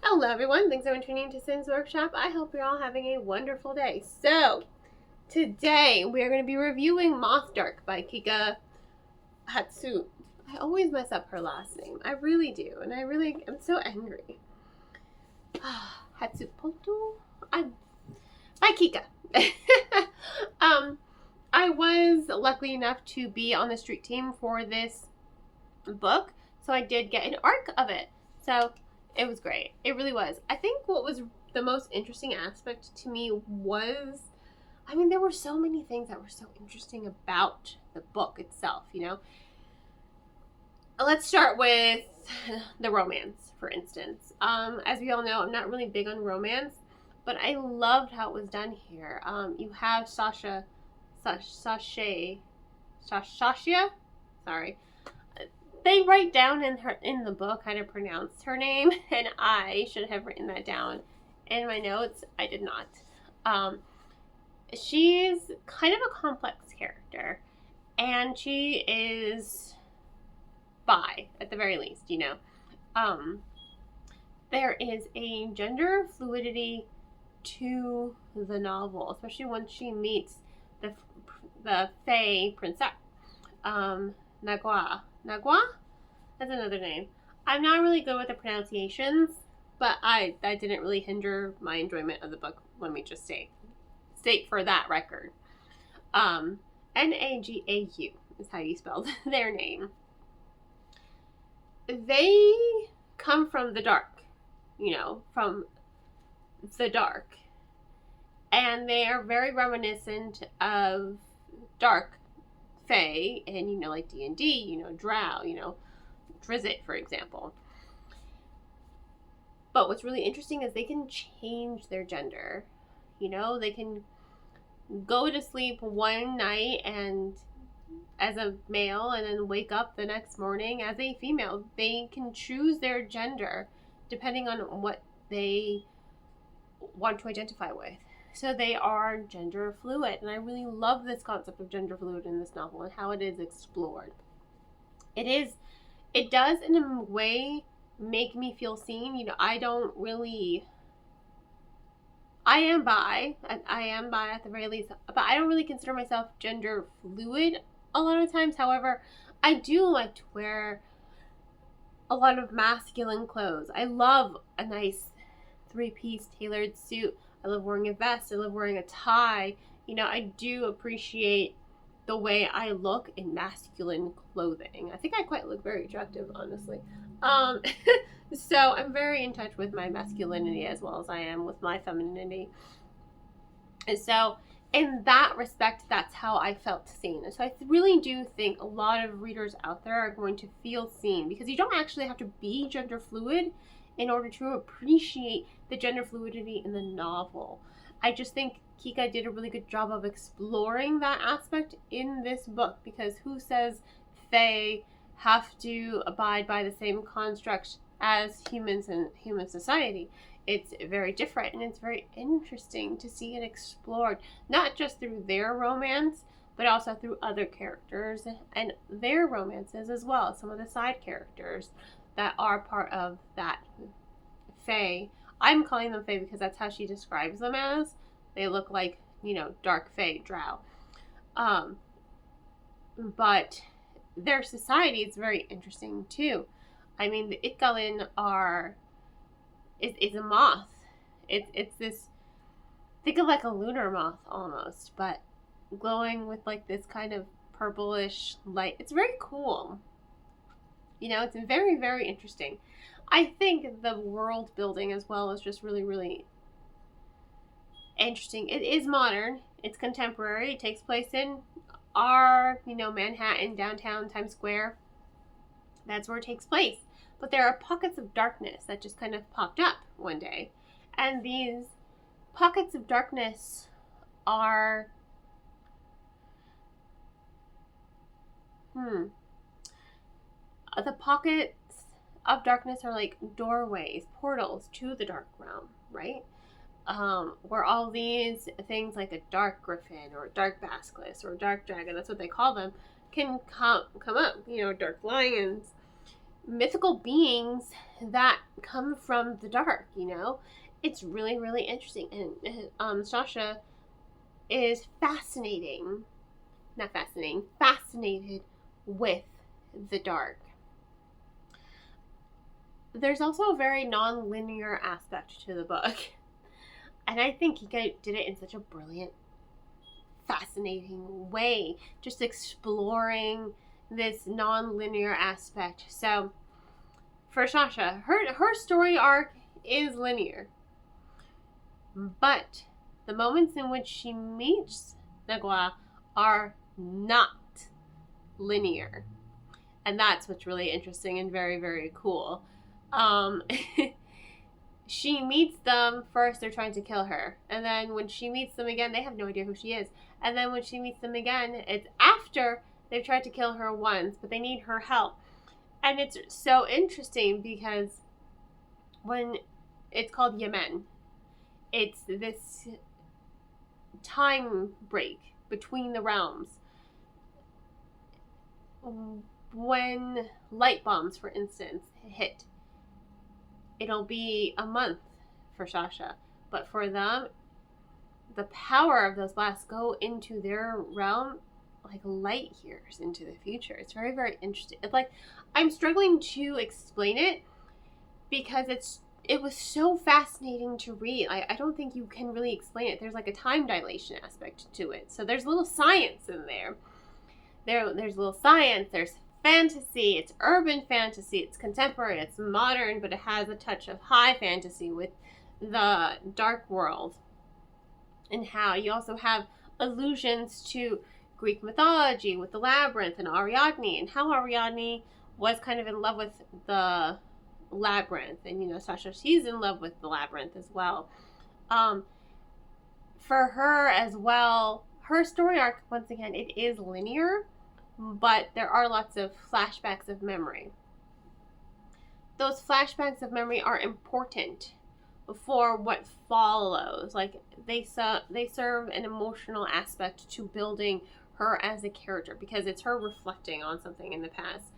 Hello everyone, thanks for tuning into Sin's Workshop. I hope you're all having a wonderful day. So, today we are going to be reviewing Moth Dark by Kika Hatsu. I always mess up her last name. I really do, and I'm so angry. Hatsupoto? By Kika. I was lucky enough to be on the street team for this book, so I did get an arc of it. So it was great. It really was. I think what was the most interesting aspect to me was, there were so many things that were so interesting about the book itself, Let's start with the romance, for instance. As we all know, I'm not really big on romance, but I loved how it was done here. You have Sashia, sorry. They write down in the book how to pronounce her name, and I should have written that down in my notes. I did not. She's kind of a complex character, and she is bi, at the very least, There is a gender fluidity to the novel, especially when she meets the Fae princess, Nagua. That's another name. I'm not really good with the pronunciations, but that didn't really hinder my enjoyment of the book. Let me just state for that record. Nagau is how you spell their name. They come from the dark, from the dark. And they are very reminiscent of dark Fae, and like D&D, Drow, Drizzt, for example. But what's really interesting is they can change their gender. They can go to sleep one night and as a male and then wake up the next morning as a female. They can choose their gender depending on what they want to identify with. So they are gender fluid, and I really love this concept of gender fluid in this novel and how it is explored. It does in a way make me feel seen. I am bi at the very least, but I don't really consider myself gender fluid a lot of times. However, I do like to wear a lot of masculine clothes. I love a nice 3-piece tailored suit. I love wearing a vest. I love wearing a tie. I do appreciate the way I look in masculine clothing. I think I quite look very attractive, honestly. So I'm very in touch with my masculinity as well as I am with my femininity. And so in that respect, that's how I felt seen. So I really do think a lot of readers out there are going to feel seen, because you don't actually have to be gender fluid in order to appreciate the gender fluidity in the novel. I just think Kika did a really good job of exploring that aspect in this book, because who says Fae have to abide by the same construct as humans in human society? It's very different, and it's very interesting to see it explored, not just through their romance, but also through other characters and their romances as well. Some of the side characters that are part of that Fae. I'm calling them Fae because that's how she describes them as. They look like, dark Fae, Drow. But their society is very interesting too. The Itgalin is a moth. It's this, think of like a lunar moth almost, but glowing with like this kind of purplish light. It's very cool. It's very, very interesting. I think the world building as well is just really, really interesting. It is modern. It's contemporary. It takes place in our, Manhattan, downtown, Times Square. That's where it takes place. But there are pockets of darkness that just kind of popped up one day. And these pockets of darkness are the pockets of darkness are like doorways, portals to the dark realm, right? Where all these things like a dark griffin or a dark basilisk or a dark dragon, that's what they call them, can come up. Dark lions. mythical beings that come from the dark, It's really, really interesting. And Sasha is fascinated with the dark. There's also a very non-linear aspect to the book. And I think he did it in such a brilliant, fascinating way, just exploring this non-linear aspect. So for Sasha, her story arc is linear, but the moments in which she meets Nagua are not linear, and that's what's really interesting and very, very cool. She meets them first, they're trying to kill her, and then when she meets them again, they have no idea who she is, and then when she meets them again, it's after they've tried to kill her once, but they need her help. And it's so interesting because when it's called Yemen, it's this time break between the realms. When light bombs, for instance, hit, it'll be a month for Sasha. But for them, the power of those blasts go into their realm like light years into the future. It's very, very interesting. It's like, I'm struggling to explain it because it was so fascinating to read. I don't think you can really explain it. There's like a time dilation aspect to it. So there's a little science in there. There's a little science, there's fantasy, it's urban fantasy, it's contemporary, it's modern, but it has a touch of high fantasy with the dark world. And how you also have allusions to Greek mythology with the labyrinth and Ariadne, and how Ariadne was kind of in love with the labyrinth, and Sasha, she's in love with the labyrinth as well. For her as well, her story arc, once again, it is linear, but there are lots of flashbacks of memory. Those flashbacks of memory are important for what follows. Like, they serve an emotional aspect to building her as a character, because it's her reflecting on something in the past,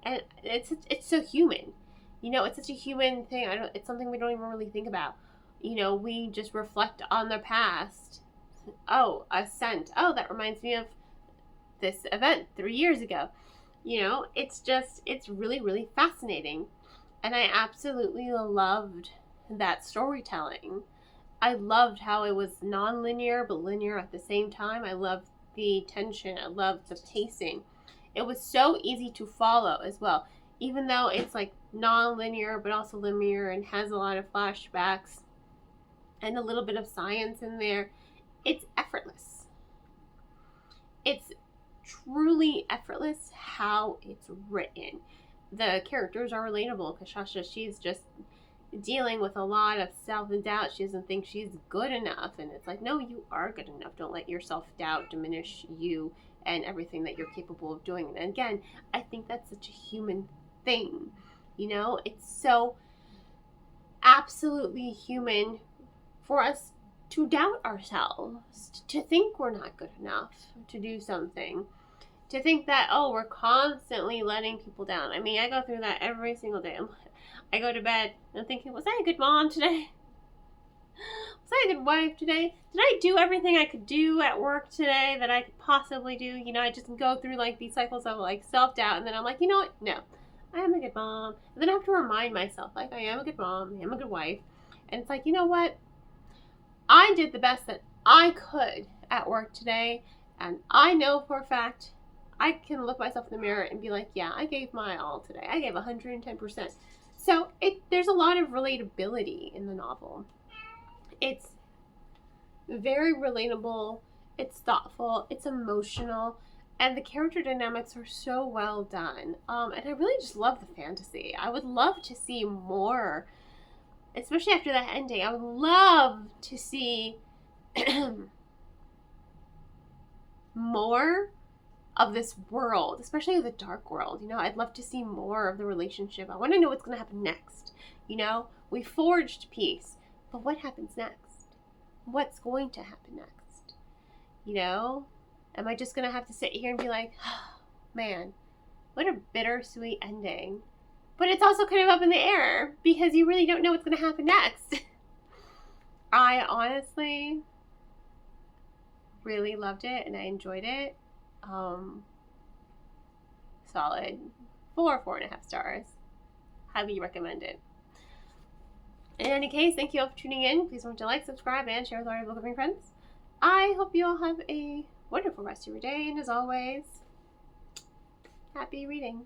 and it's so human. It's such a human thing. It's something we don't even really think about. We just reflect on the past. Oh, a scent. Oh, that reminds me of this event 3 years ago. It's really, really fascinating. And I absolutely loved that storytelling. I loved how it was non-linear but linear at the same time. I loved the tension. I loved the pacing. It was so easy to follow as well. Even though it's like non-linear but also linear and has a lot of flashbacks and a little bit of science in there, it's effortless. It's truly effortless how it's written. The characters are relatable because Sasha, she's just dealing with a lot of self-doubt. She doesn't think she's good enough, and it's like, no, you are good enough. Don't let your self-doubt diminish you and everything that you're capable of doing. And again, I think that's such a human thing. It's so absolutely human for us to doubt ourselves, to think we're not good enough to do something, to think that, we're constantly letting people down. I mean, I go through that every single day. I go to bed and I'm thinking, was I a good mom today? Was I a good wife today? Did I do everything I could do at work today that I could possibly do? I just go through like these cycles of like self-doubt, and then I'm like, you know what? No, I am a good mom. And then I have to remind myself, like, I am a good mom, I am a good wife. And it's like, you know what? I did the best that I could at work today, and I know for a fact I can look myself in the mirror and be like, yeah, I gave my all today. I gave 110%. So there's a lot of relatability in the novel. It's very relatable, it's thoughtful, it's emotional, and the character dynamics are so well done. And I really just love the fantasy. I would love to see more, especially after that ending. I would love to see more of this world, especially the dark world. I'd love to see more of the relationship. I want to know what's going to happen next. We forged peace, but what happens next? What's going to happen next? Am I just going to have to sit here and be like, oh, man, what a bittersweet ending? but it's also kind of up in the air because you really don't know what's going to happen next. I honestly really loved it and I enjoyed it. Solid 4.5 stars. Highly recommend it. In any case, thank you all for tuning in. Please remember to like, subscribe, and share with all your book loving friends. I hope you all have a wonderful rest of your day, and as always, happy reading.